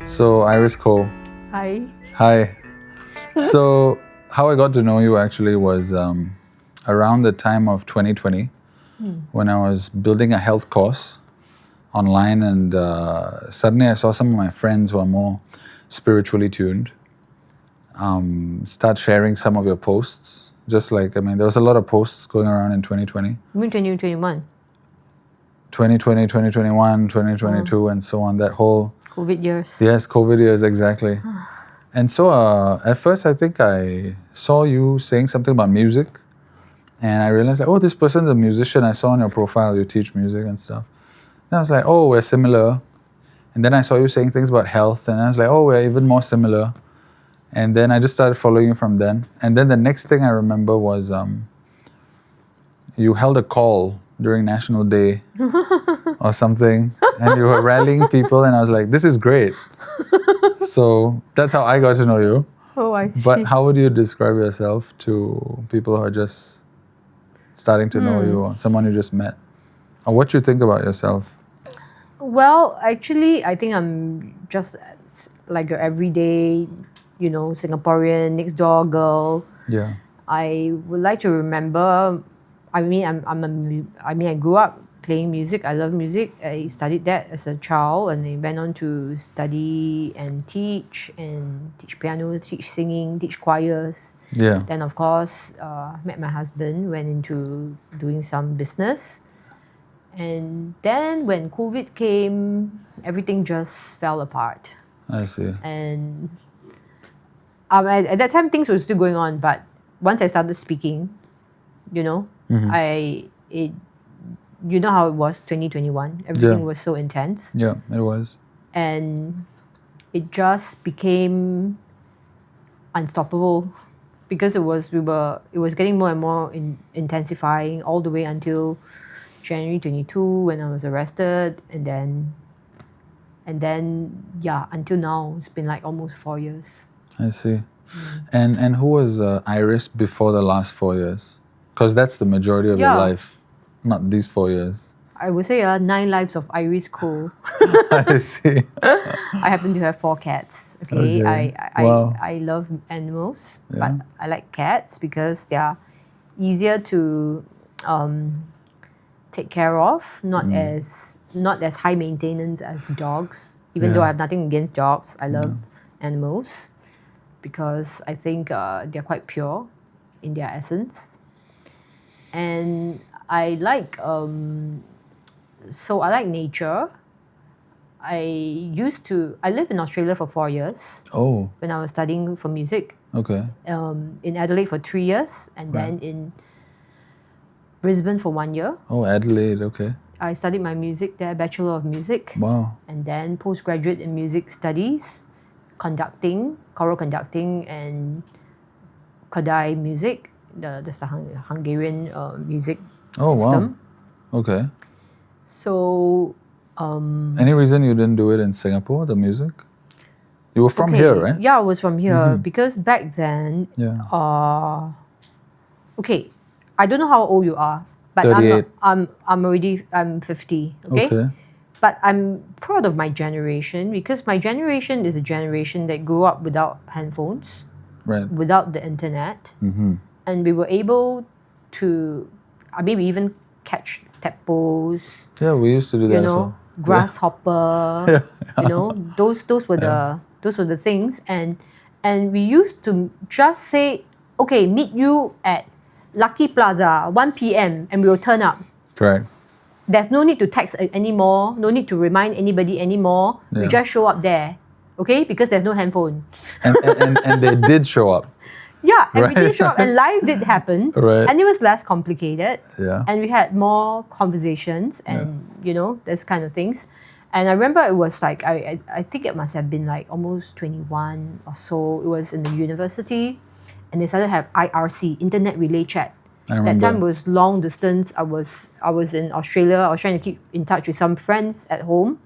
So, Iris Koh. Hi. Hi. So, how I got to know you actually was around the time of 2020 when I was building a health course online, and suddenly I saw some of my friends who are more spiritually tuned start sharing some of your posts. Just like, there was a lot of posts going around in 2020. You mean 2021? 2020, 2021, 2022, and so on. That whole... COVID years. Yes, COVID years, exactly. And so at first, I think I saw you saying something about music. And I realized, like, oh, this person's a musician. I saw on your profile you teach music and stuff. And I was like, oh, we're similar. And then I saw you saying things about health. And I was like, oh, we're even more similar. And then I just started following you from then. And then the next thing I remember was you held a call during National Day or something. And you were rallying people. And I was like, this is great. So that's how I got to know you. Oh, I see. But how would you describe yourself to people who are just starting to know you, or someone you just met? Or what you think about yourself? Well, actually, I think I'm just like your everyday, Singaporean, next door girl. Yeah. I would like to remember, I grew up playing music. I love music. I studied that as a child, and I went on to study and teach piano, teach singing, teach choirs. Yeah. Then, of course, met my husband, went into doing some business. And then when COVID came, everything just fell apart. I see. And at that time, things were still going on. But once I started speaking, you know how it was 2021. Everything was so intense. Yeah, it was. And it just became unstoppable because it was getting more and more intensifying all the way until January 22 when I was arrested, and then until now. It's been like almost 4 years. I see. And who was Iris before the last 4 years? Because that's the majority of your life, not these 4 years. I would say 9 lives of Iris Koh. I see. I happen to have 4 cats. Okay. Wow. I love animals, but I like cats because they are easier to take care of, not as high maintenance as dogs. Even though I have nothing against dogs, I love animals because I think they're quite pure in their essence. And I like nature. I lived in Australia for 4 years. Oh. When I was studying for music. Okay. In Adelaide for 3 years, and then in Brisbane for 1 year. Oh, Adelaide, okay. I studied my music there, Bachelor of Music. Wow. And then postgraduate in music studies, choral conducting, and Kadai music. That's the Hungarian music system. Wow. Okay. So... any reason you didn't do it in Singapore, the music? You were from here, right? Yeah, I was from here because back then... Yeah. Okay, I don't know how old you are, but 38. I'm 50, okay? But I'm proud of my generation because my generation is a generation that grew up without handphones, without the internet, and we were able to maybe even catch tadpoles. Yeah, we used to do that. Grasshopper. Those were the things, and we used to just say, okay, meet you at Lucky Plaza 1 p.m. and we will turn up. Correct. There's no need to text anymore, no need to remind anybody anymore. Yeah. We just show up there, okay? Because there's no handphone. And they did show up. Yeah, and we did show up, and life did happen. Right. And it was less complicated. Yeah. And we had more conversations and, those kind of things. And I remember it was like, I think it must have been like almost 21 or so. It was in the university. And they started to have IRC, Internet Relay Chat. I remember. That time was long distance. I was in Australia. I was trying to keep in touch with some friends at home.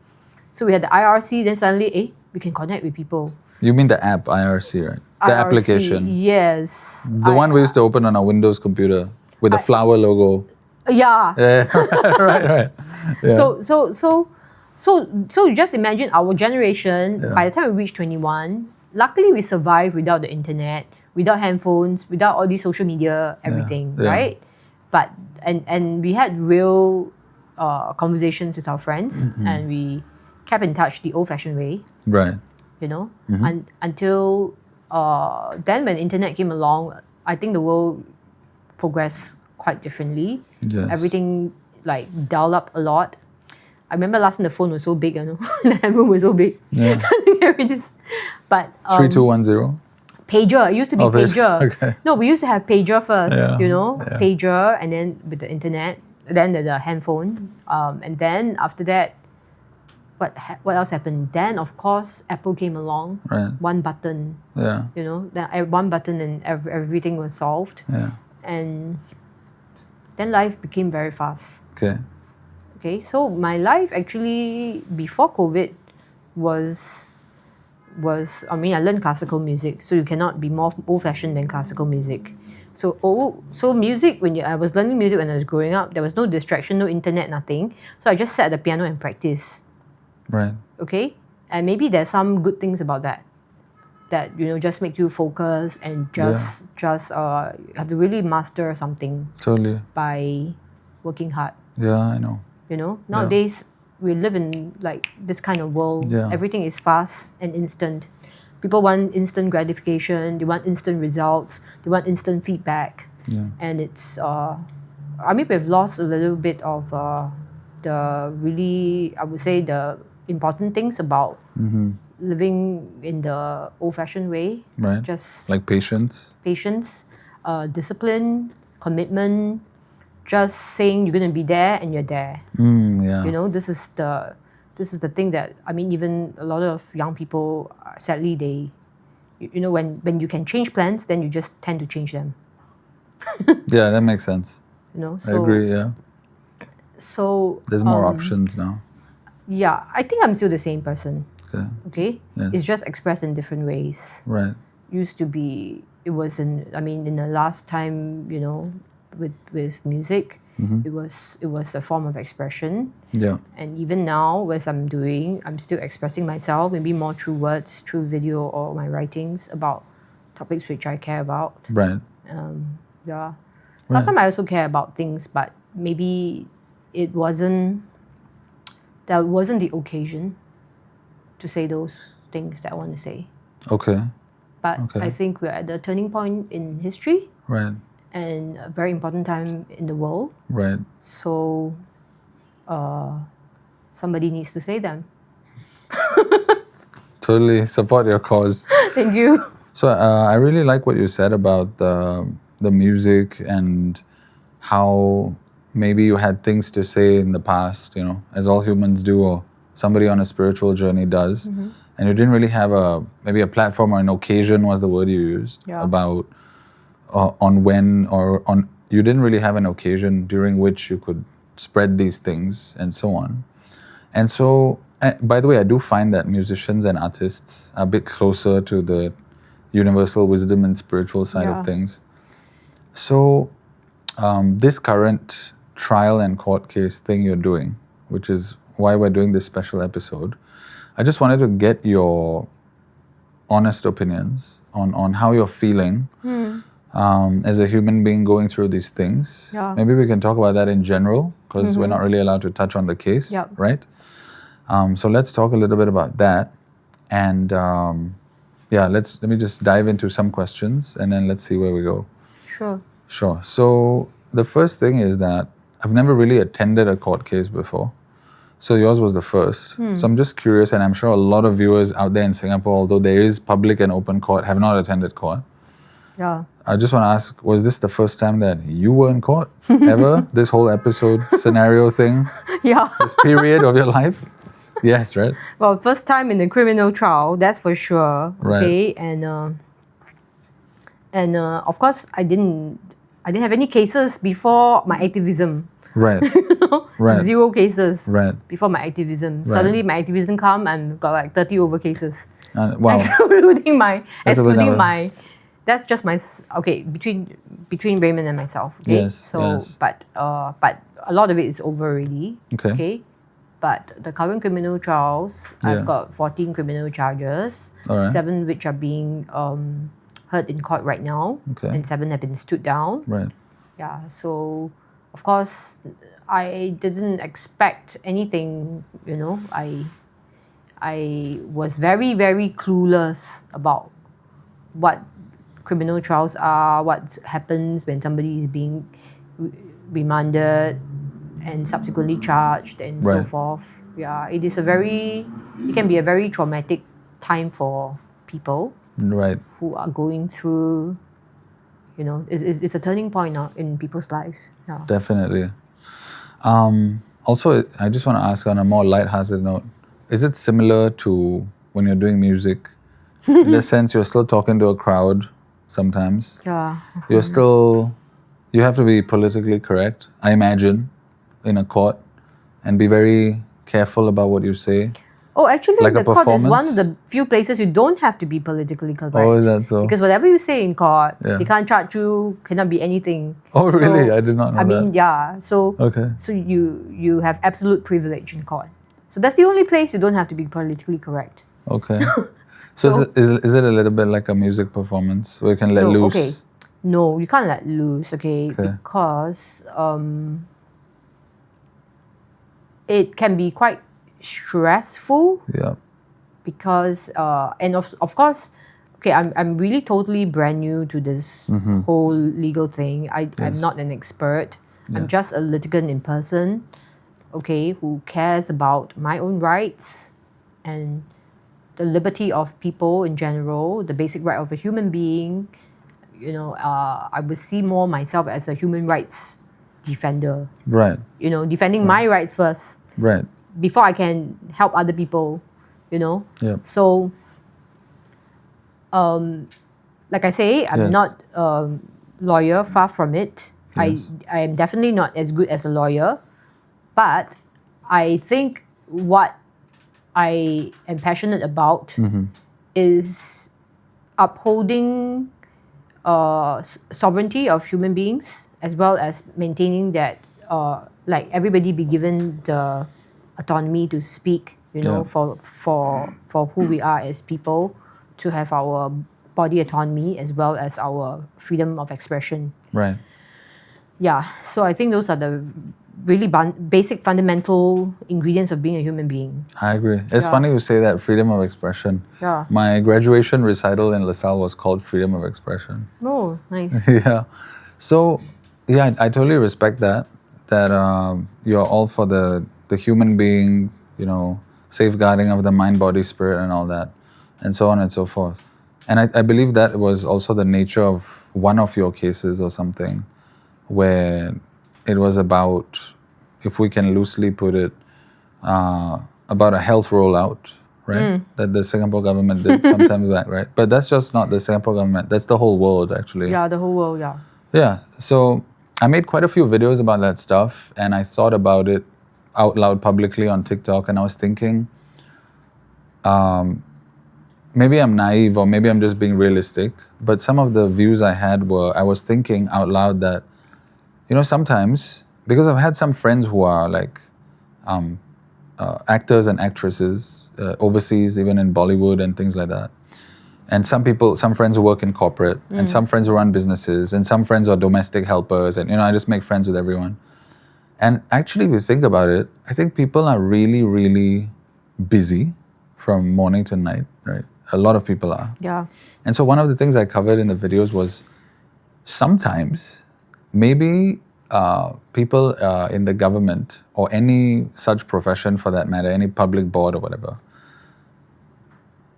So we had the IRC. Then suddenly, we can connect with people. You mean the app IRC, right? The IRC, application. Yes. The one we used to open on our Windows computer with the flower logo. Yeah. Yeah. Right. Yeah. So you just imagine our generation, by the time we reach 21, luckily we survived without the internet, without handphones, without all these social media, everything, right? But and we had real conversations with our friends, and we kept in touch the old-fashioned way. Right. You know, until then when internet came along, I think the world progressed quite differently. Yes. Everything like dialed up a lot. I remember last time the phone was so big, the handphone was so big. Yeah. But 3210. pager. It used to be pager. Okay. No, we used to have pager first. Yeah. Pager, and then with the internet, then the handphone, and then after that, what else happened? Then of course Apple came along. Right. One button. Yeah. Then one button and everything was solved. Yeah. And then life became very fast. Okay. So my life actually before COVID was I learned classical music, so you cannot be more old-fashioned than classical music. So music, I was learning music when I was growing up, there was no distraction, no internet, nothing. So I just sat at the piano and practice. Right. Okay? And maybe there's some good things about that just make you focus and just have to really master something. Totally. By working hard. Yeah, I know. Nowadays we live in like this kind of world. Yeah. Everything is fast and instant. People want instant gratification, they want instant results, they want instant feedback. Yeah. And it's we've lost a little bit of the really, I would say, the important things about living in the old-fashioned way. Right. Just like patience, discipline, commitment, just saying you're going to be there and you're there. Yeah. This is the thing that, even a lot of young people, sadly, they, when you can change plans, then you just tend to change them. Yeah, that makes sense. So, I agree, yeah. So there's more options now. Yeah, I think I'm still the same person. Okay? Yeah. It's just expressed in different ways. Right. Used to be, it was in the last time, with music, it was a form of expression. Yeah. And even now, as I'm still expressing myself, maybe more through words, through video, or my writings about topics which I care about. Right. Yeah. Last time I also care about things, but maybe that wasn't the occasion to say those things that I want to say. Okay. But I think we're at the turning point in history. Right. And a very important time in the world. Right. So somebody needs to say them. Totally support your cause. Thank you. So I really like what you said about the music and how maybe you had things to say in the past, as all humans do, or somebody on a spiritual journey does. And you didn't really have maybe a platform or an occasion was the word you used about you didn't really have an occasion during which you could spread these things and so on. And so, by the way, I do find that musicians and artists are a bit closer to the universal wisdom and spiritual side of things. So, this current trial and court case thing you're doing, which is why we're doing this special episode, I just wanted to get your honest opinions on how you're feeling as a human being going through these things. Yeah. Maybe we can talk about that in general, because we're not really allowed to touch on the case, right? So let's talk a little bit about that. And let me just dive into some questions and then let's see where we go. Sure. So the first thing is that I've never really attended a court case before. So yours was the first. So I'm just curious, and I'm sure a lot of viewers out there in Singapore, although there is public and open court, have not attended court. Yeah. I just want to ask, was this the first time that you were in court ever? This whole episode scenario thing? Yeah. This period of your life? Yes, right? Well, first time in the criminal trial, that's for sure. Right. Okay. And of course, I didn't have any cases before my activism. Right. Right. 0 cases. Right. Before my activism. Suddenly my activism come and got like 30 over cases. Wow. Excluding my, that's just my, between Raymond and myself. Okay. Yes. So, yes. but a lot of it is over already. Okay. But the current criminal trials, I've got 14 criminal charges, All right. 7 which are being heard in court right now, Okay. and 7 have been stood down. Right. Yeah, so of course I didn't expect anything, I was very, very clueless about what criminal trials are, what happens when somebody is being remanded and subsequently charged and so Right. forth. Yeah, it can be a very traumatic time for people Right. who are going through, it's a turning point now in people's lives. Yeah. Definitely. Also, I just want to ask on a more lighthearted note, is it similar to when you're doing music? In the sense you're still talking to a crowd sometimes. Yeah. You have to be politically correct, I imagine, in a court, and be very careful about what you say. Oh, actually, Like a the court is one performance? of the few places you don't have to be politically correct. Oh, is that so? Because whatever you say in court, Yeah. they can't charge you, cannot be anything. Oh, really? So, I did not know that. yeah. So, Okay. so you have absolute privilege in court. So that's the only place you don't have to be politically correct. Okay. So, is it a little bit like a music performance where you can let loose? Okay. No, you can't let loose, okay? Okay. Because it can be quite stressful Yeah. because and of course, okay, I'm really totally brand new to this whole legal thing. I'm not an expert. I'm just a litigant in person, okay, who cares about my own rights and the liberty of people in general, the basic right of a human being. I would see more myself as a human rights defender. Right. Defending my rights first Right. before I can help other people. Yeah. So, like I say, I'm Yes. not a lawyer, far from it. Yes. I am definitely not as good as a lawyer, but I think what I am passionate about is upholding sovereignty of human beings, as well as maintaining that like everybody be given the autonomy to speak, Yeah. for who we are as people, to have our body autonomy as well as our freedom of expression. Right. Yeah, so I think those are the really basic fundamental ingredients of being a human being. I agree. It's Yeah. funny you say that, freedom of expression. Yeah. My graduation recital in LaSalle was called Freedom of Expression. Oh, nice. Yeah. So, yeah, I totally respect that you're all for the human being, safeguarding of the mind, body, spirit, and all that, and so on and so forth. And I believe that was also the nature of one of your cases or something, where it was about, if we can loosely put it, about a health rollout, right? That the Singapore government did sometime back, right? But that's just not the Singapore government. That's the whole world, actually. Yeah, the whole world, yeah. Yeah. So I made quite a few videos about that stuff, and I thought about it out loud publicly on TikTok, and I was thinking, maybe I'm naive or maybe I'm just being realistic, but some of the views I had were, I was thinking out loud that, sometimes, because I've had some friends who are like actors and actresses overseas, even in Bollywood and things like that. And some friends who work in corporate, and some friends who run businesses, and some friends are domestic helpers, and I just make friends with everyone. And actually, if you think about it, I think people are really, really busy from morning to night, right? A lot of people are. Yeah. And so one of the things I covered in the videos was sometimes maybe people in the government or any such profession for that matter, any public board or whatever,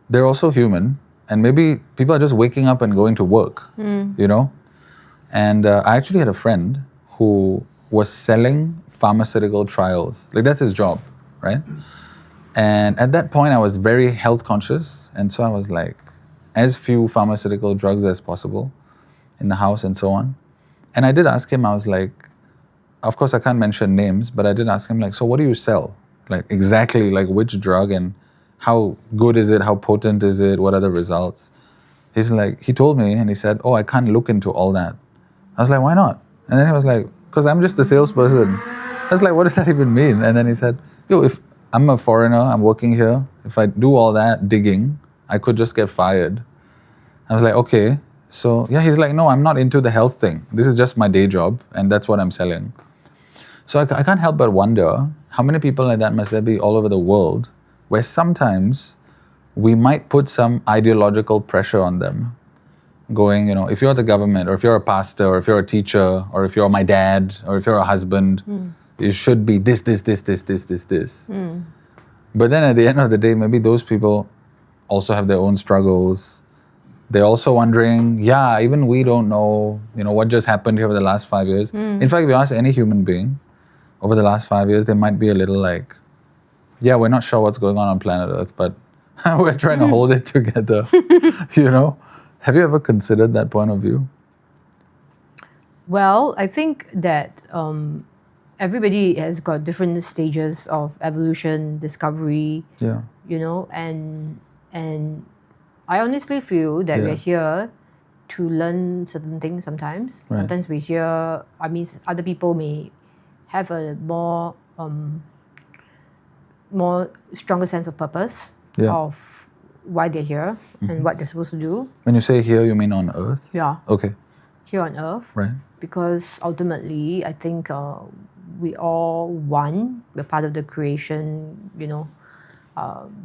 they're also human. And maybe people are just waking up and going to work, And I actually had a friend who was selling pharmaceutical trials. Like, that's his job, right? And at that point, I was very health conscious. And so I was like, as few pharmaceutical drugs as possible in the house and so on. And I did ask him, I was like, of course, I can't mention names, but I did ask him, like, so what do you sell? Like, exactly, like, which drug and how good is it? How potent is it? What are the results? He's like, he told me and he said, oh, I can't look into all that. I was like, why not? And then he was like, because I'm just a salesperson. I was like, what does that even mean? And then he said, I'm a foreigner, I'm working here. If I do all that digging, I could just get fired. I was like, okay. So, yeah, he's like, no, I'm not into the health thing. This is just my day job, and that's what I'm selling. So I can't help but wonder, how many people like that must there be all over the world, where sometimes we might put some ideological pressure on them, going, if you're the government, or if you're a pastor, or if you're a teacher, or if you're my dad, or if you're a husband, it should be this. But then at the end of the day, maybe those people also have their own struggles. They're also wondering, even we don't know, what just happened here over the last 5 years. In fact, if you ask any human being, over the last 5 years, they might be a little like, we're not sure what's going on planet Earth, but we're trying to hold it together, Have you ever considered that point of view? Well, I think that everybody has got different stages of evolution, discovery, and I honestly feel that we're here to learn certain things sometimes. Right. Sometimes we're here, other people may have a more stronger sense of purpose of why they're here and what they're supposed to do. When you say here, you mean on Earth? Yeah. Okay. Here on Earth. Right. Because ultimately, I think we all one. We're part of the creation,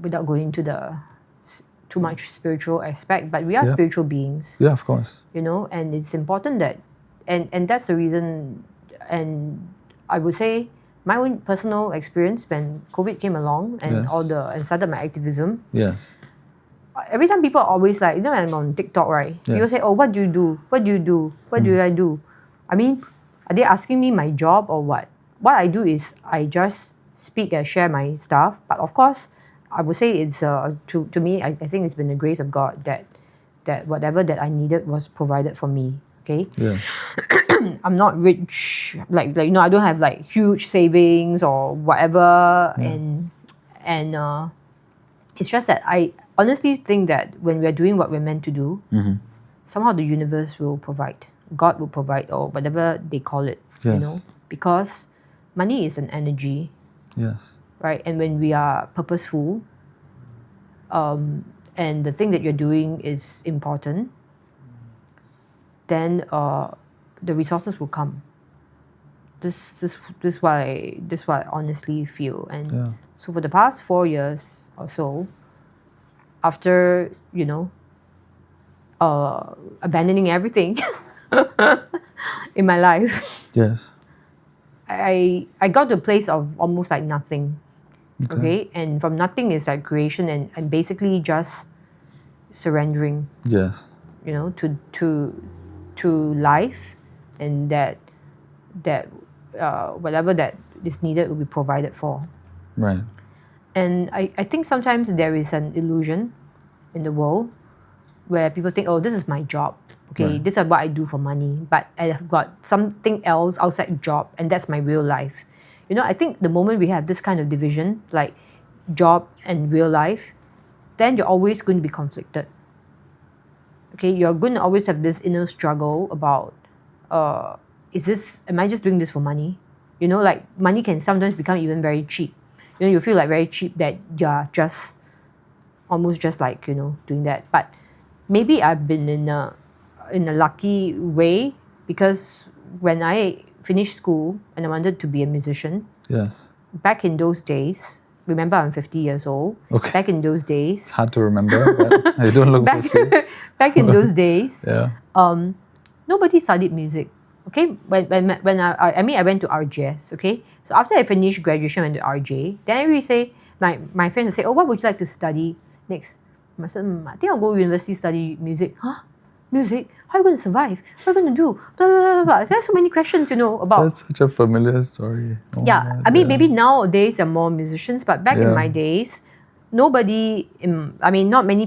without going into the too much spiritual aspect, but we are spiritual beings. Yeah, of course. And it's important that, and that's the reason, and I would say my own personal experience when COVID came along and and started my activism. Yes. Every time people are always like, when I'm on TikTok, right? People say, oh, what do you do? What do you do? What do I do? Are they asking me my job or what? What I do is I just speak and share my stuff. But of course, I would say it's, to me, I think it's been the grace of God that whatever that I needed was provided for me. Okay? Yeah. I'm not rich, I don't have huge savings or whatever. And it's just that I honestly think that when we're doing what we're meant to do, somehow the universe will provide. God will provide, or whatever they call it, because money is an energy. Yes. Right? And when we are purposeful, and the thing that you're doing is important, then the resources will come. This is what I honestly feel. And so for the past 4 years or so, after abandoning everything in my life, yes, I got to a place of almost like nothing. Okay? And from nothing is like creation and basically just surrendering. Yes. To life, and that whatever that is needed will be provided for. Right. And I think sometimes there is an illusion in the world where people think, oh, this is my job. Okay, this is what I do for money, but I have got something else outside job, and that's my real life. I think the moment we have this kind of division, like job and real life, then you're always going to be conflicted. Okay, you're going to always have this inner struggle about, am I just doing this for money? Money can sometimes become even very cheap. You feel like very cheap that you're just, almost just doing that. But maybe I've been in a lucky way, because when I finished school and I wanted to be a musician, back in those days, remember I'm 50 years old. Okay. Back in those days, It's hard to remember, but I don't look 50. back in those days, Yeah. nobody studied music. Okay, when I went to RJS. Okay, so after I finished graduation, I went to RJ. Then everybody say, my friends say, oh, what would you like to study next? I said, I think I'll go university study music. Huh? Music? How are you going to survive? What are you going to do? Blah, blah, blah, blah. There are so many questions, about. That's such a familiar story. Oh Yeah, my God. maybe nowadays there are more musicians, but back in my days, not many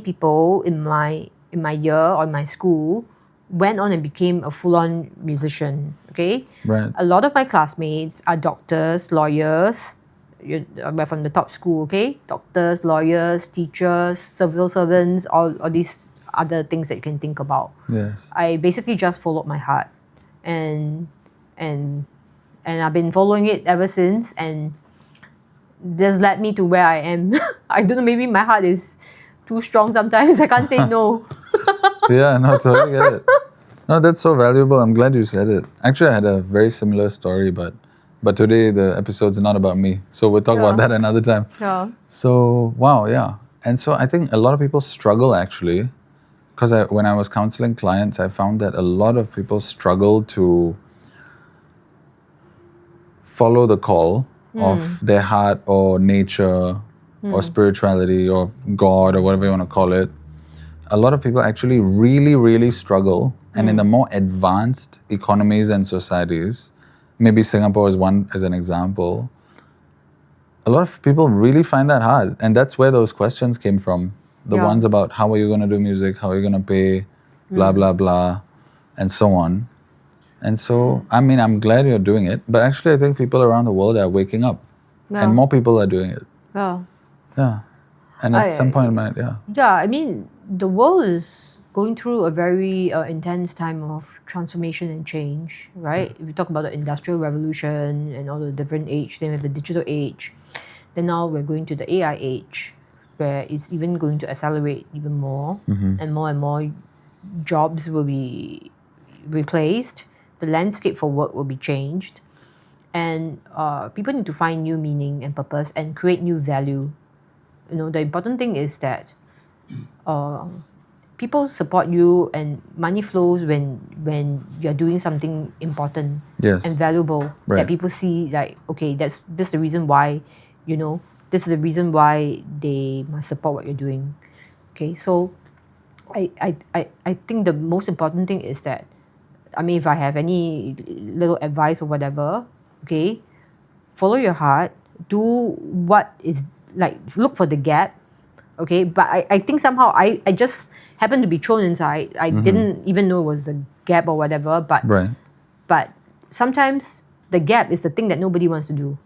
people in my year or in my school went on and became a full-on musician. Okay, Right. a lot of my classmates are doctors, lawyers. We're from the top school. Okay, doctors, lawyers, teachers, civil servants, all these other things that you can think about. Yes. I basically just followed my heart, and I've been following it ever since. And just led me to where I am. I don't know, maybe my heart is too strong sometimes. I can't say no. Yeah, no, totally get it. No, that's so valuable. I'm glad you said it. Actually, I had a very similar story, but today the episode's not about me. So we'll talk about that another time. Yeah. So, wow, yeah. And so I think a lot of people struggle actually, because when I was counseling clients, I found that a lot of people struggle to follow the call of their heart or nature or spirituality or God or whatever you want to call it. A lot of people actually really, really struggle. And in the more advanced economies and societies, maybe Singapore is one as an example, a lot of people really find that hard. And that's where those questions came from. The ones about how are you going to do music, how are you going to pay, blah, blah, blah, and so on. And so, I mean, I'm glad you're doing it. But actually, I think people around the world are waking up. And more people are doing it. Yeah. Yeah. And at some point, Yeah, I mean, the world is going through a very intense time of transformation and change, right? If you talk about the Industrial Revolution and all the different age, then we have the digital age. Then now we're going to the AI age, where it's even going to accelerate even more. And more jobs will be replaced. The landscape for work will be changed. And people need to find new meaning and purpose and create new value. You know, the important thing is that people support you and money flows when you're doing something important and valuable that people see like, okay, this is the reason why, this is the reason why they must support what you're doing. Okay, so I think the most important thing is that, I mean, if I have any little advice or whatever, okay, follow your heart, do what is, like, look for the gap, okay? But I think somehow I just happened to be thrown inside. I didn't even know it was a gap or whatever, but sometimes the gap is the thing that nobody wants to do.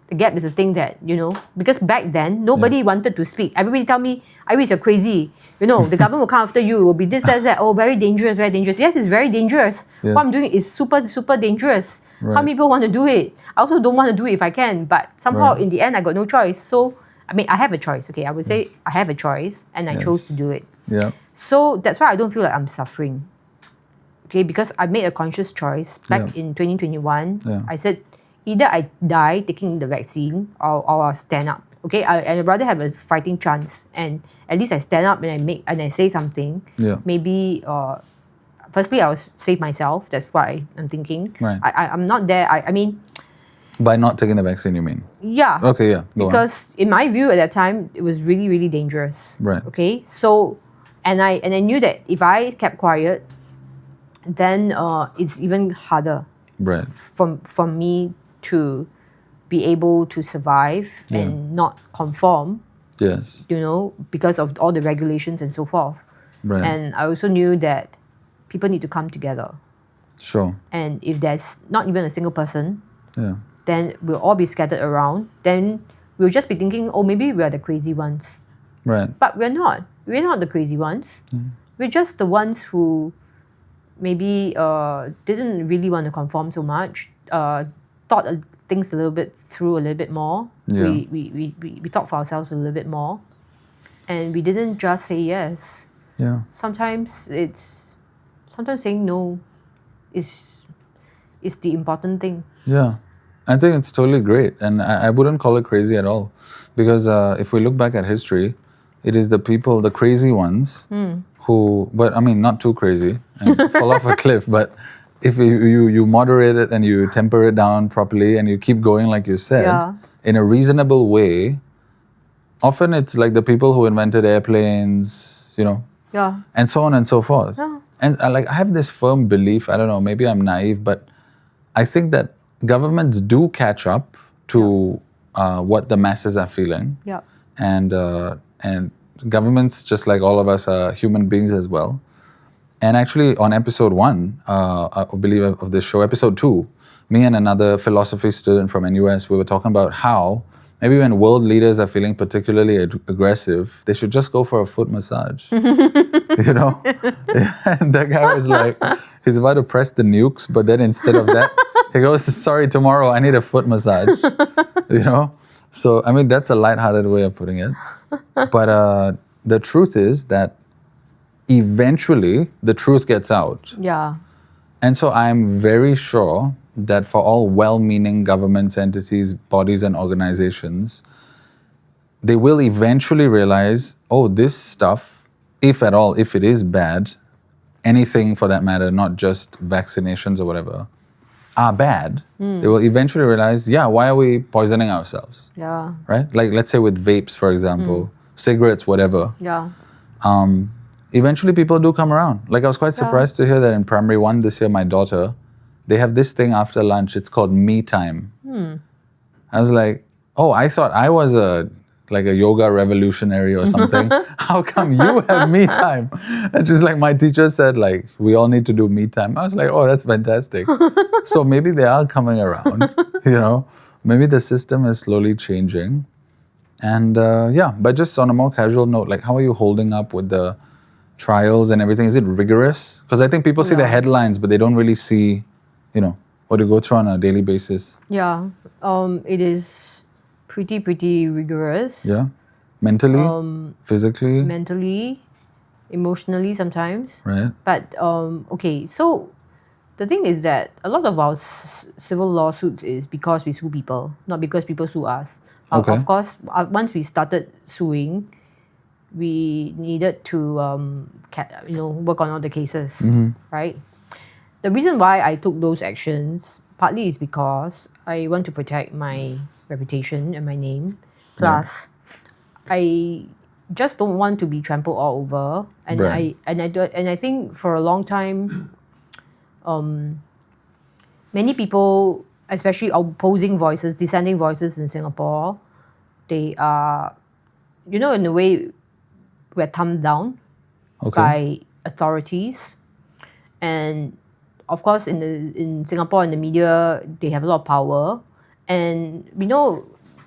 The gap is the thing that, because back then, nobody wanted to speak. Everybody tell me, Iris, you're crazy. The government will come after you. It will be this, that. Oh, very dangerous, very dangerous. Yes, it's very dangerous. Yes. What I'm doing is super, super dangerous. How many people want to do it? I also don't want to do it if I can. But somehow, in the end, I got no choice. So, I mean, I have a choice. Okay, I would say I have a choice, and I chose to do it. Yeah. So that's why I don't feel like I'm suffering. Okay, because I made a conscious choice back in 2021. Yeah. I said, either I die taking the vaccine or I'll stand up. Okay, I'd rather have a fighting chance, and at least I stand up and I say something. Yeah. Maybe, firstly, I'll save myself. That's what I'm thinking. Right. I'm not there. I mean, by not taking the vaccine, you mean? Yeah. Okay, yeah. Go because in my view at that time, it was really, really dangerous. Right. Okay. So, and I knew that if I kept quiet, then it's even harder. Right. For me to be able to survive and not conform. Yes. Because of all the regulations and so forth. Right. And I also knew that people need to come together. Sure. And if there's not even a single person, then we'll all be scattered around. Then we'll just be thinking, oh, maybe we are the crazy ones. Right. But we're not. We're not the crazy ones. We're just the ones who maybe didn't really want to conform so much, thought things a little bit through a little bit more. Yeah. We thought for ourselves a little bit more. And we didn't just say yes. Yeah. Sometimes saying no is the important thing. Yeah. I think it's totally great. And I wouldn't call it crazy at all. Because if we look back at history, it is the people, the crazy ones, who, but I mean, not too crazy and fall off a cliff, but if you moderate it and you temper it down properly and you keep going, like you said, in a reasonable way, often it's like the people who invented airplanes, and so on and so forth. Yeah. And I have this firm belief, I don't know, maybe I'm naive, but I think that governments do catch up to what the masses are feeling. Yeah. And governments, just like all of us, are human beings as well. And actually, on episode 1, I believe, of this show, episode 2, me and another philosophy student from NUS, we were talking about how maybe when world leaders are feeling particularly aggressive, they should just go for a foot massage. And that guy was like, he's about to press the nukes, but then instead of that, he goes, sorry, tomorrow I need a foot massage. So, I mean, that's a lighthearted way of putting it. But the truth is that eventually the truth gets out. Yeah. And so I'm very sure that for all well-meaning governments, entities, bodies, and organizations, they will eventually realize, oh, this stuff, if at all, if it is bad, anything for that matter, not just vaccinations or whatever, are bad. They will eventually realize, yeah, why are we poisoning ourselves? Yeah. Right? Like, let's say with vapes, for example, cigarettes, whatever. Yeah. Eventually people do come around. Like, I was quite surprised to hear that in primary 1 this year, my daughter, they have this thing after lunch. It's called me time. I was like, oh, I thought I was a yoga revolutionary or something. How come you have me time? And just like my teacher said, like, we all need to do me time. I was like, oh, that's fantastic. So maybe they are coming around, maybe the system is slowly changing. And but just on a more casual note, like, how are you holding up with the trials and everything? Is it rigorous? Because I think people see the headlines, but they don't really see, what you go through on a daily basis. Yeah. It is pretty rigorous. Yeah. Mentally, physically, Mentally, emotionally sometimes. right? But okay, so the thing is that a lot of our civil lawsuits is because we sue people, not because people sue us. Okay. Of course, once we started suing, we needed to work on all the cases, right? The reason why I took those actions partly is because I want to protect my reputation and my name. Plus, I just don't want to be trampled all over, and Right. I think for a long time, many people, especially opposing voices, dissenting voices in Singapore, they are, in a way, we're thumbed down by authorities. And of course, in Singapore, in the media, they have a lot of power. And we know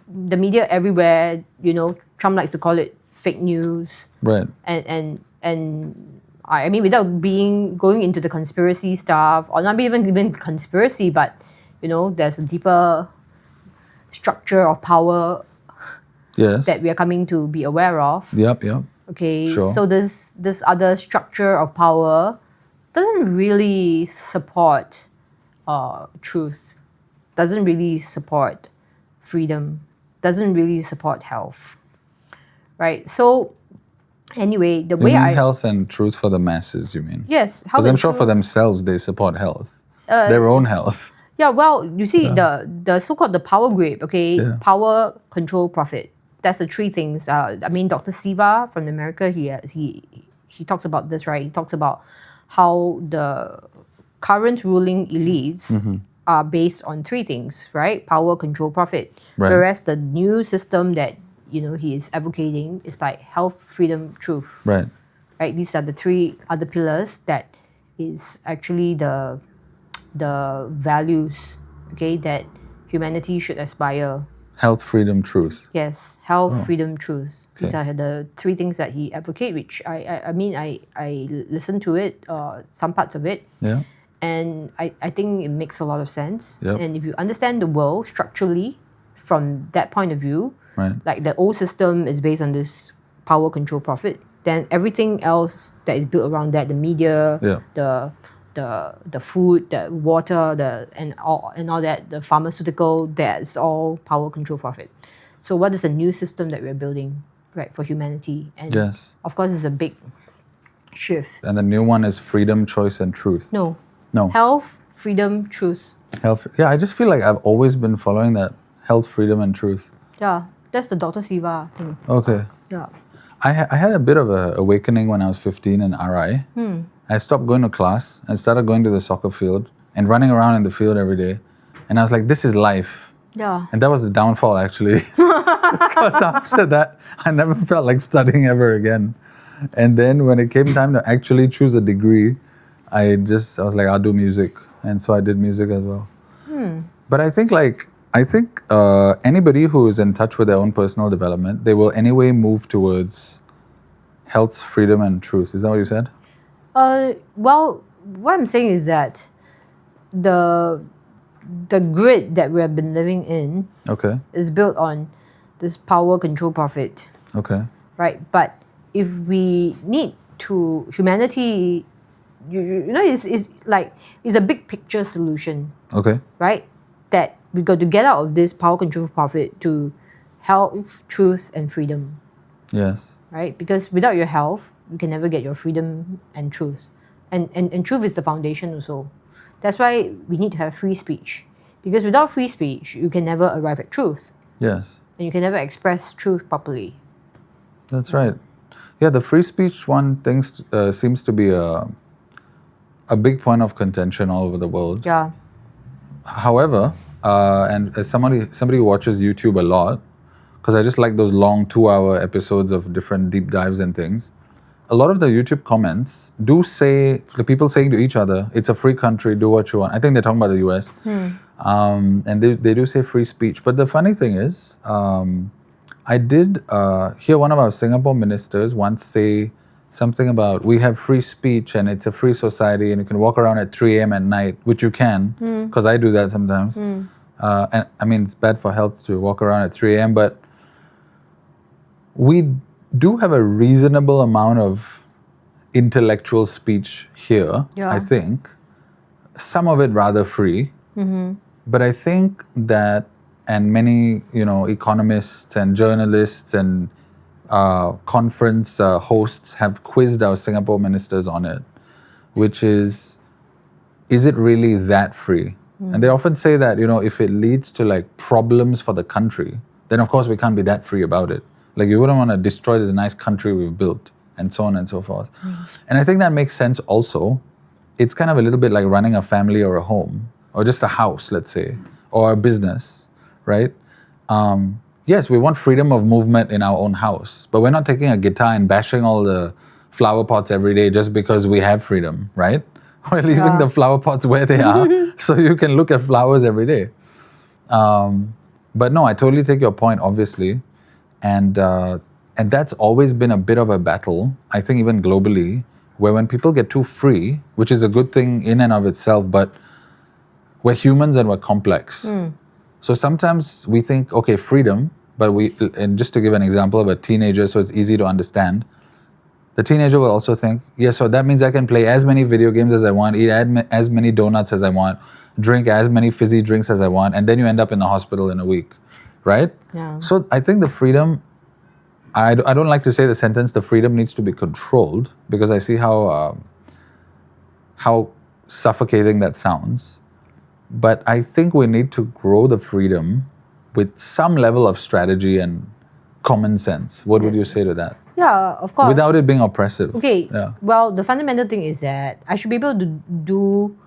the media everywhere, Trump likes to call it fake news. Right. And I mean, without going into the conspiracy stuff, or not even conspiracy, but, there's a deeper structure of power Yes. that we are coming to be aware of. Yep. Okay, Sure. so this other structure of power doesn't really support truth, doesn't really support freedom, doesn't really support health, right? So anyway, the You way mean health and truth for the masses, you mean? yes, Because I'm sure for themselves they support health. Their own health. Yeah, well, you see, the so-called the power grip, okay, Yeah. power, control, profit. That's the three things. I mean, Dr. Siva from America, he talks about this, right? He talks about how the current ruling elites are based on three things, right? Power, control, profit. Right. Whereas the new system that he is advocating is like health, freedom, truth. Right. Right? These are the three other pillars that is actually the values, okay, that humanity should aspire. Health, freedom, truth. Yes, health, freedom, truth. These Okay. are the three things that he advocates, which I mean, I listened to it, some parts of it, Yeah. and I think it makes a lot of sense. Yep. And if you understand the world structurally from that point of view, Right. like the old system is based on this power, control, profit, then everything else that is built around that, the media, Yeah. the food, the water, and all that, the pharmaceutical, that's all power, control, profit. So what is the new system that we're building, right, for humanity? And Yes. of course, it's a big shift. And the new one is freedom, choice, and truth. No. No. Health, freedom, truth. Health. Yeah, I just feel like I've always been following that health, freedom, and truth. Yeah, that's the Dr. Siva thing. Okay. Yeah. I had a bit of an awakening when I was 15 in RI. I stopped going to class and started going to the soccer field and running around in the field every day. And I was like, this is life. Yeah. And that was the downfall, actually. Because after that, I never felt like studying ever again. And then when it came time to actually choose a degree, I was like, I'll do music. And so I did music as well. But I think anybody who is in touch with their own personal development, they will anyway move towards health, freedom, and truth. Is that what you said? Well, what I'm saying is that the grid that we have been living in Okay. is built on this power, control, profit, Okay. right? But if we need to, humanity, it's a big picture solution, Okay. right? That we got to get out of this power, control, profit to health, truth, and freedom, Yes. right? Because without your health, you can never get your freedom and truth. And truth is the foundation also. That's why we need to have free speech. Because without free speech, you can never arrive at truth. Yes. And you can never express truth properly. That's right. Yeah, the free speech one seems to be a big point of contention all over the world. Yeah. However, and as somebody who watches YouTube a lot, because I just like those long 2-hour episodes of different deep dives and things, a lot of the YouTube comments do say, the people saying to each other, it's a free country, do what you want. I think they're talking about the US. And they do say free speech. But the funny thing is, I did hear one of our Singapore ministers once say something about we have free speech and it's a free society and you can walk around at 3 a.m. at night, which you can, because I do that sometimes. And I mean, it's bad for health to walk around at 3 a.m., but we do have a reasonable amount of intellectual speech here, Yeah. I think. Some of it rather free. But I think that, and many, economists and journalists and conference hosts have quizzed our Singapore ministers on it, which is it really that free? And they often say that, if it leads to like problems for the country, then of course we can't be that free about it. Like you wouldn't want to destroy this nice country we've built and so on and so forth. And I think that makes sense also. It's kind of a little bit like running a family or a home or just a house, let's say, or a business, right? Yes, we want freedom of movement in our own house, but we're not taking a guitar and bashing all the flower pots every day just because we have freedom, right? We're leaving the flower pots where they are so you can look at flowers every day. But no, I totally take your point, obviously. And that's always been a bit of a battle, I think even globally, where when people get too free, which is a good thing in and of itself, but we're humans and we're complex. So sometimes we think, okay, freedom, but and just to give an example of a teenager so it's easy to understand, the teenager will also think, yes, so that means I can play as many video games as I want, eat as many donuts as I want, drink as many fizzy drinks as I want, and then you end up in the hospital in a week, right? Yeah. So I think the freedom, I don't like to say the sentence, the freedom needs to be controlled, because I see how suffocating that sounds. But I think we need to grow the freedom with some level of strategy and common sense. What would you say to that? Yeah, of course. Without it being oppressive. Okay. Yeah. Well, the fundamental thing is that I should be able to do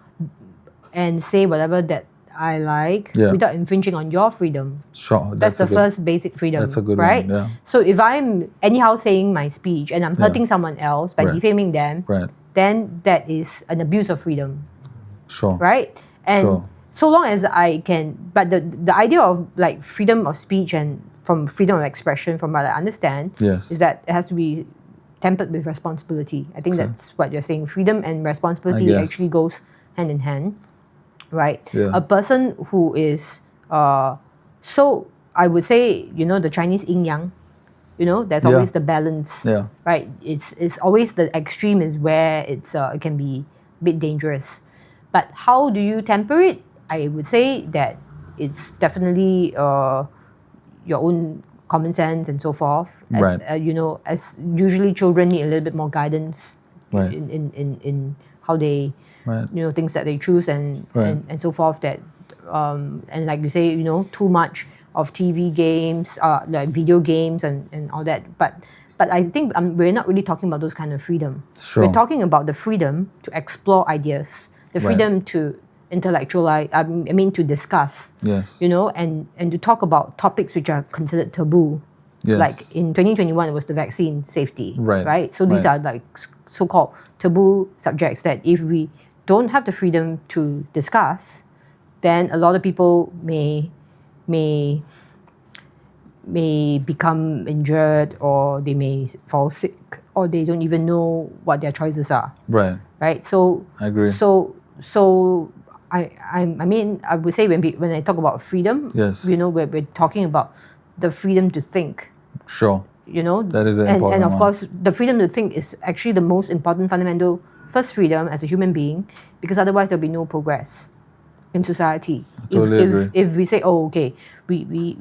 and say whatever that I like without infringing on your freedom. Sure. That's the first basic freedom. That's a good right? one. Yeah. So if I'm anyhow saying my speech and I'm hurting someone else by defaming them, then that is an abuse of freedom. Sure. Right? And so long as I can, but the idea of like freedom of speech and from freedom of expression, from what I understand, is that it has to be tempered with responsibility. I think that's what you're saying. Freedom and responsibility actually goes hand in hand, right? Yeah. A person who is, so I would say, the Chinese yin yang, there's always the balance, right? It's always the extreme is where it can be a bit dangerous. But how do you temper it? I would say that it's definitely your own common sense and so forth. As, as usually children need a little bit more guidance in how they, things that they choose and so forth. That and like you say, too much of TV games, like video games and all that. But I think we're not really talking about those kind of freedom. Sure. We're talking about the freedom to explore ideas, the freedom to intellectualize, to discuss, and to talk about topics which are considered taboo. Yes. Like in 2021, it was the vaccine safety, right? So these are like so-called taboo subjects that if we don't have the freedom to discuss, then a lot of people may become injured, or they may fall sick, or they don't even know what their choices are. Right. So I agree. So I would say when I talk about freedom, we're talking about the freedom to think. Sure. You know, That is an important and of one. course, the freedom to think is actually the most important fundamental first freedom as a human being, because otherwise there'll be no progress in society. Totally agree. If we say, oh, okay, we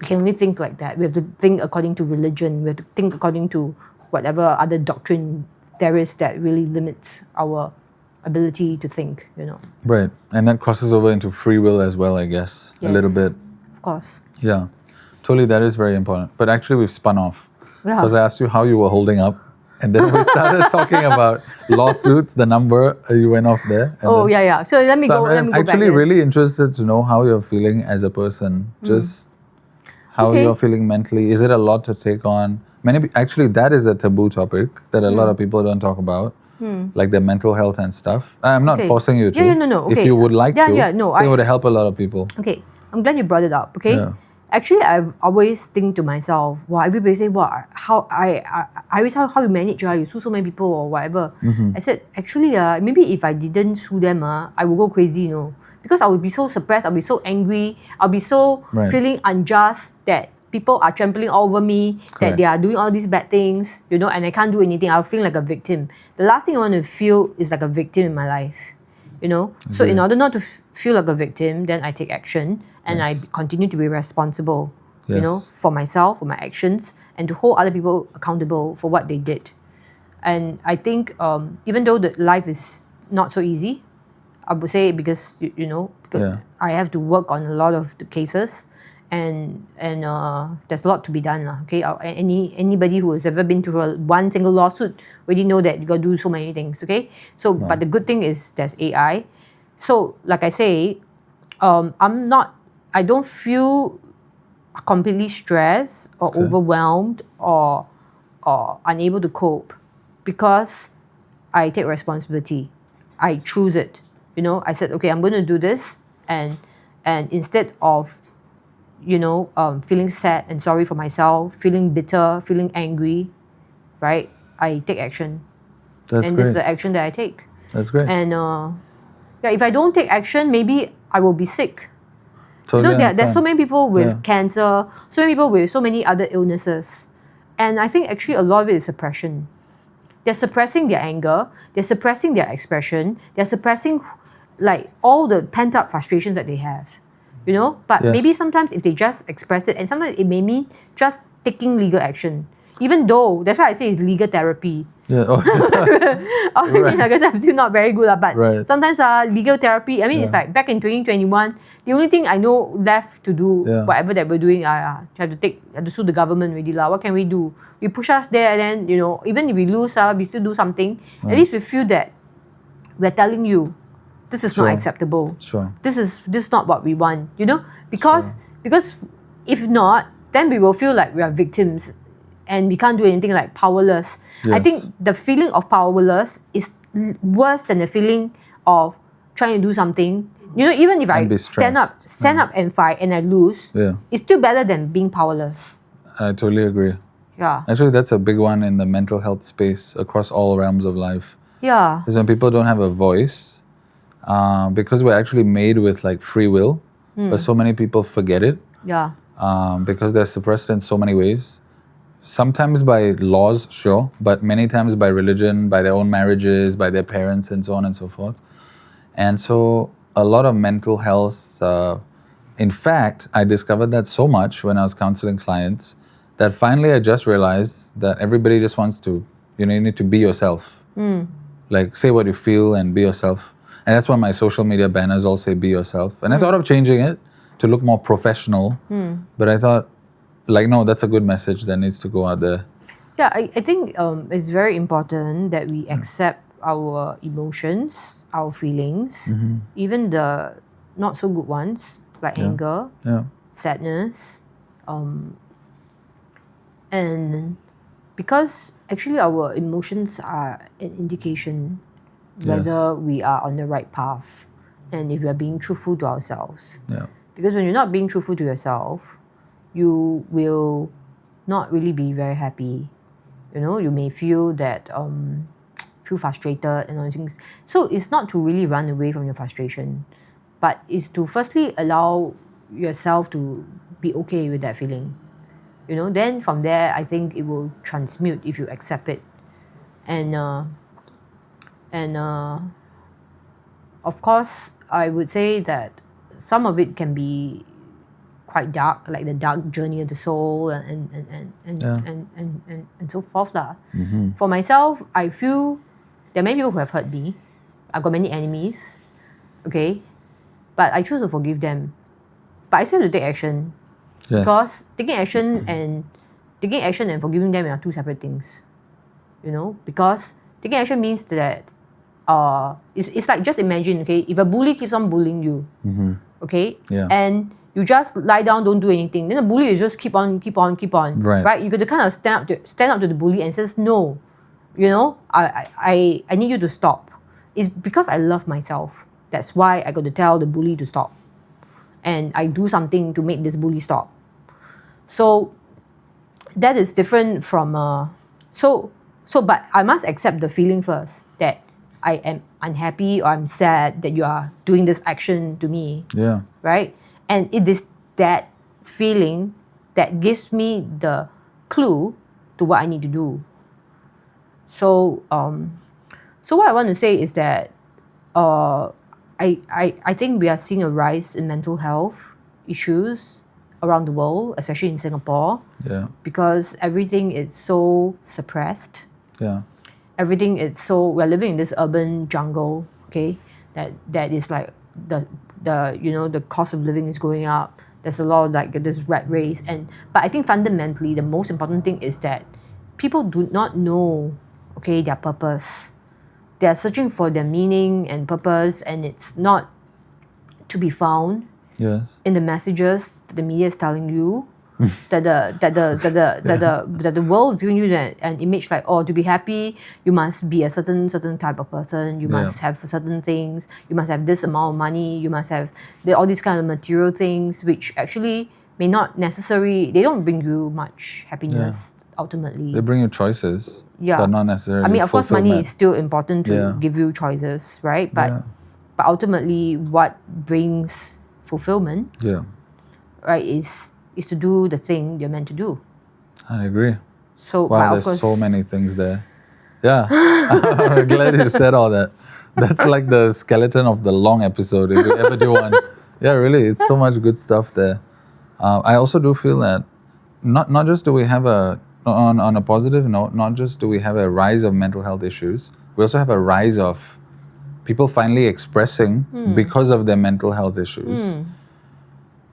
can only think like that. We have to think according to religion. We have to think according to whatever other doctrine there is that really limits our ability to think. You know. Right. And that crosses over into free will as well, I guess. A little Yes. bit. Of course. Yeah. Totally, that is very important. But actually, we've spun off. Yeah. Because I asked you how you were holding up. And then we started talking about lawsuits, the number, you went off there. And Oh, then, yeah. So let me go. Let I'm me go back. actually Yes. really interested to know how you're feeling as a person. Just how Okay. you're feeling mentally. Is it a lot to take on? Actually, that is a taboo topic that a lot of people don't talk about. Like their mental health and stuff. I'm not Okay. forcing you to. Yeah, no. If Okay. you would like Yeah, to, yeah, no, it would help a lot of people. Okay, I'm glad you brought it up. Okay, Yeah. actually, I always think to myself, wow, everybody say, wow, how Iris, how you manage? You sue so many people or whatever. I said, actually, maybe if I didn't sue them, I would go crazy, you know, because I would be so suppressed. I'll be so angry. I'll be so Right. feeling unjust that people are trampling all over me, that Correct. they are doing all these bad things, you know, and I can't do anything. I'll feel like a victim. The last thing I want to feel is like a victim in my life, you know. So in order not to feel like a victim, then I take action and I continue to be responsible, you know, Yes. for myself, for my actions, and to hold other people accountable for what they did. And I think even though the life is not so easy, I would say because you know, because Yeah. I have to work on a lot of the cases, and there's a lot to be done, lah. Okay, anybody who has ever been through one single lawsuit already know that you got to do so many things. Okay, so but the good thing is there's AI. So like I say, I don't feel completely stressed or overwhelmed or unable to cope, because I take responsibility. I choose it. You know, I said, okay, I'm going to do this, and instead of, you know, feeling sad and sorry for myself, feeling bitter, feeling angry, right? I take action, That's and this is great. the action that I take. That's great. And yeah, if I don't take action, maybe I will be sick. Totally You know, there's so understand. many people with Yeah. cancer, so many people with so many other illnesses. And I think actually a lot of it is suppression. They're suppressing their anger, they're suppressing their expression, they're suppressing like all the pent up frustrations that they have. You know? But Yes. maybe sometimes if they just express it, and sometimes it may mean just taking legal action. Even though, that's why I say it's legal therapy. Yeah. Oh, I mean, I guess I'm still not very good, but Right. sometimes legal therapy, I mean, it's like back in 2021, the only thing I know left to do, Yeah. whatever that we're doing, I have to sue the government really. What can we do? We push us there, and then, you know, even if we lose, we still do something. At least we feel that we're telling you, this is Sure. not acceptable. Sure. This is not what we want, you know? Because if not, then we will feel like we are victims and we can't do anything, like powerless. I Yes. think the feeling of powerless is worse than the feeling of trying to do something. You know, even if I And be stand stressed. up and fight and I lose, Yeah. it's still better than being powerless. I totally agree. Yeah. Actually, that's a big one in the mental health space across all realms of life. Yeah. Because when people don't have a voice, because we're actually made with like free will, but so many people forget it Yeah. because they're suppressed in so many ways. Sometimes by laws, sure, but many times by religion, by their own marriages, by their parents, and so on and so forth. And so a lot of mental health, in fact, I discovered that so much when I was counseling clients that finally I just realized that everybody just wants to, you need to be yourself. Like say what you feel and be yourself. And that's why my social media banners all say be yourself. And I thought of changing it to look more professional, but I thought, like, no, that's a good message that needs to go out there. Yeah, I think it's very important that we accept our emotions, our feelings, even the not so good ones, like anger, Yeah. sadness, and because actually our emotions are an indication whether we are on the right path and if we are being truthful to ourselves. Yeah. Because when you're not being truthful to yourself, you will not really be very happy. You know, you may feel that feel frustrated and all things. So it's not to really run away from your frustration, but it's to firstly allow yourself to be okay with that feeling. Then from there, I think it will transmute if you accept it. And of course, I would say that some of it can be quite dark, like the dark journey of the soul and so forth lah. For myself, I feel there are many people who have hurt me. I've got many enemies, okay, but I choose to forgive them. But I still have to take action. Yes. Because taking action and forgiving them are two separate things. Because taking action means that it's like, just imagine, okay, if a bully keeps on bullying you, okay, and you just lie down, don't do anything, then the bully is just keep on, right? You got to kind of stand up to the bully and says, no, I need you to stop. It's because I love myself. That's why I got to tell the bully to stop, and I do something to make this bully stop. So that is different from but I must accept the feeling first, that I am unhappy or I'm sad that you are doing this action to me. Yeah. Right? And it is that feeling that gives me the clue to what I need to do. So what I want to say is that I think we are seeing a rise in mental health issues around the world, especially in Singapore. Yeah. Because everything is so suppressed. Yeah. Everything is so, we're living in this urban jungle, okay, that is like the cost of living is going up. There's a lot of like this rat race, but I think fundamentally the most important thing is that people do not know, okay, their purpose. They are searching for their meaning and purpose, and it's not to be found in the messages that the media is telling you. that the world is giving you an image like, to be happy, you must be a certain type of person, you must have certain things, you must have this amount of money, you must have all these kind of material things, which actually may not necessarily, they don't bring you much happiness ultimately. They bring you choices, but not necessarily. I mean, of course, money is still important to give you choices, right? But ultimately, what brings fulfillment, right, is to do the thing you're meant to do. I agree. So, wow, there's so many things there. Yeah, I'm glad you said all that. That's like the skeleton of the long episode, if you ever do one. Yeah, really, it's so much good stuff there. I also do feel that not just do we have on a positive note, not just do we have a rise of mental health issues, we also have a rise of people finally expressing because of their mental health issues.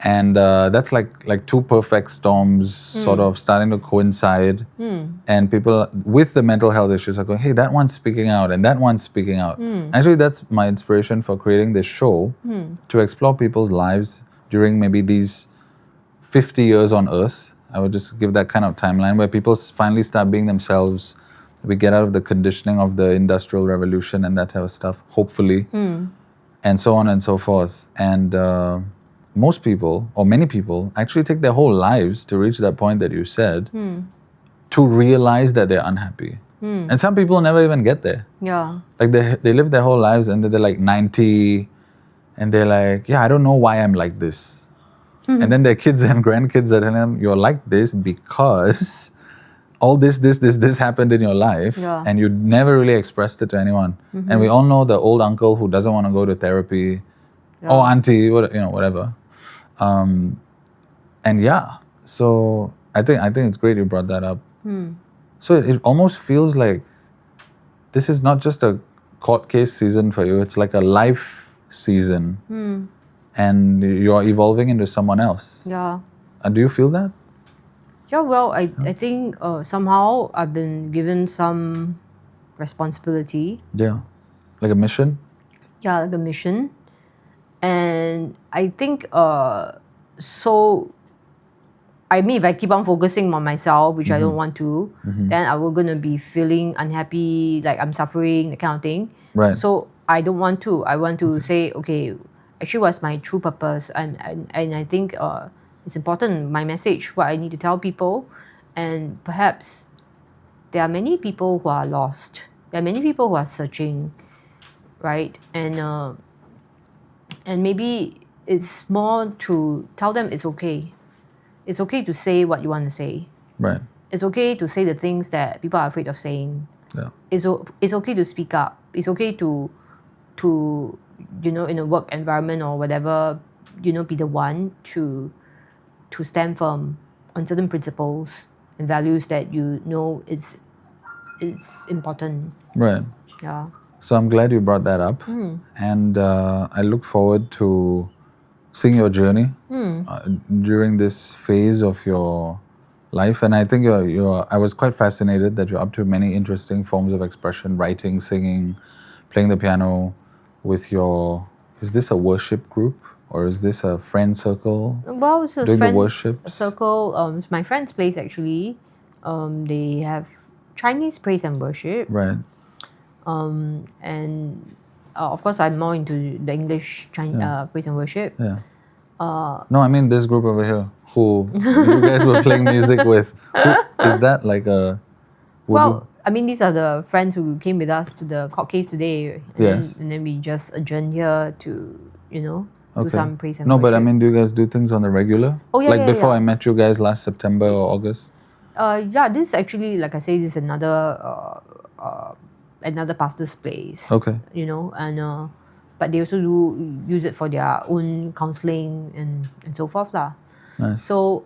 And that's like two perfect storms sort of starting to coincide. And people with the mental health issues are going, hey, that one's speaking out and that one's speaking out. Actually, that's my inspiration for creating this show, to explore people's lives during maybe these 50 years on Earth. I would just give that kind of timeline where people finally start being themselves. We get out of the conditioning of the Industrial Revolution and that type of stuff, hopefully. And so on and so forth. And most people, or many people, actually take their whole lives to reach that point that you said, to realize that they're unhappy. And some people never even get there. Yeah. Like they live their whole lives and they're like 90 and they're like, yeah, I don't know why I'm like this. And then their kids and grandkids are telling them, you're like this because all this happened in your life and you never really expressed it to anyone. And we all know the old uncle who doesn't want to go to therapy, or auntie, whatever. So I think it's great you brought that up. So it almost feels like this is not just a court case season for you, it's like a life season. And you're evolving into someone else. Yeah. Do you feel that? Yeah, well, I think somehow I've been given some responsibility. Yeah. Like a mission? Yeah, like a mission. And I think, so, I mean, if I keep on focusing on myself, which I don't want to, then I will going to be feeling unhappy, like I'm suffering, that kind of thing. Right. So I don't want to. I want to say, okay, actually what's my true purpose? And I think it's important, my message, what I need to tell people. And perhaps there are many people who are lost. There are many people who are searching, right? And maybe it's more to tell them it's okay. it's okay to say what you want to say. Right. It's okay to say the things that people are afraid of saying. Yeah. It's okay to speak up. It's okay to in a work environment or whatever, be the one to stand firm on certain principles and values that is important. Right. Yeah. So I'm glad you brought that up, and I look forward to seeing your journey during this phase of your life. And I think I was quite fascinated that you're up to many interesting forms of expression: writing, singing, playing the piano. Is this a worship group or is this a friend circle? Well, it's a doing the friends worships? circle. It's my friend's place actually. They have Chinese praise and worship. Right. And of course, I'm more into the English praise and worship. Yeah. No, I mean this group over here who you guys were playing music with. Is that like a... I mean, these are the friends who came with us to the court case today. And then we just adjourned here to, do some praise and worship. No, but I mean, do you guys do things on the regular? Oh, yeah, before I met you guys last September or August? This is actually, like I say, this is another pastor's place. Okay. But they also do use it for their own counseling and so forth lah. Nice. So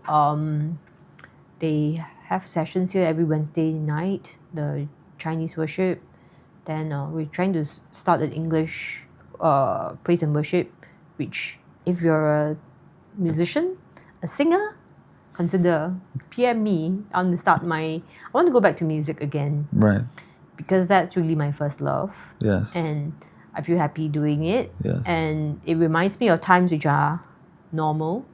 they have sessions here every Wednesday night, the Chinese worship. Then we're trying to start an English praise and worship, which if you're a musician, a singer, consider PM me. I want to go back to music again. Right. Because that's really my first love. Yes. And I feel happy doing it. Yes. And it reminds me of times which are normal.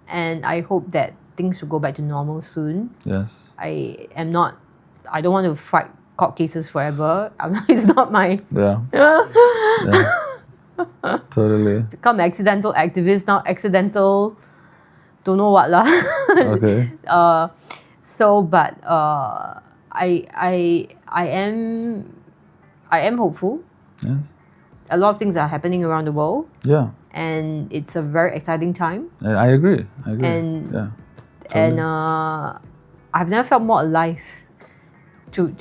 And I hope that things will go back to normal soon. Yes. I don't want to fight court cases forever. It's not my... Yeah. Totally. Become accidental activist, not accidental... Don't know what lah. Okay. But I am hopeful. Yes. A lot of things are happening around the world. Yeah. And it's a very exciting time. I agree. And yeah. Totally. And I've never felt more alive. To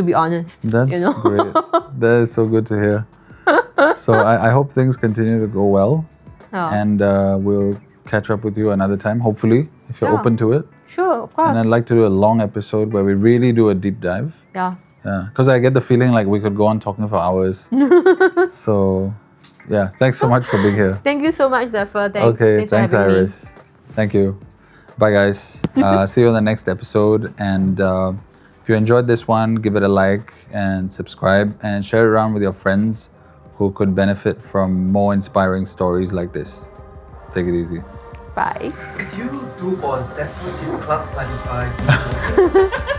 be honest. That's great. That is so good to hear. So I hope things continue to go well. Yeah. And we'll catch up with you another time, hopefully, if you're open to it. Sure, of course. And I'd like to do a long episode where we really do a deep dive. Yeah. Yeah, because I get the feeling like we could go on talking for hours. So, yeah, thanks so much for being here. Thank you so much, Zephyr. Thanks. Okay, thanks Iris. Thank you. Bye, guys. See you on the next episode. And if you enjoyed this one, give it a like and subscribe and share it around with your friends who could benefit from more inspiring stories like this. Take it easy. Bye. Could you do for Zephyr his class 95?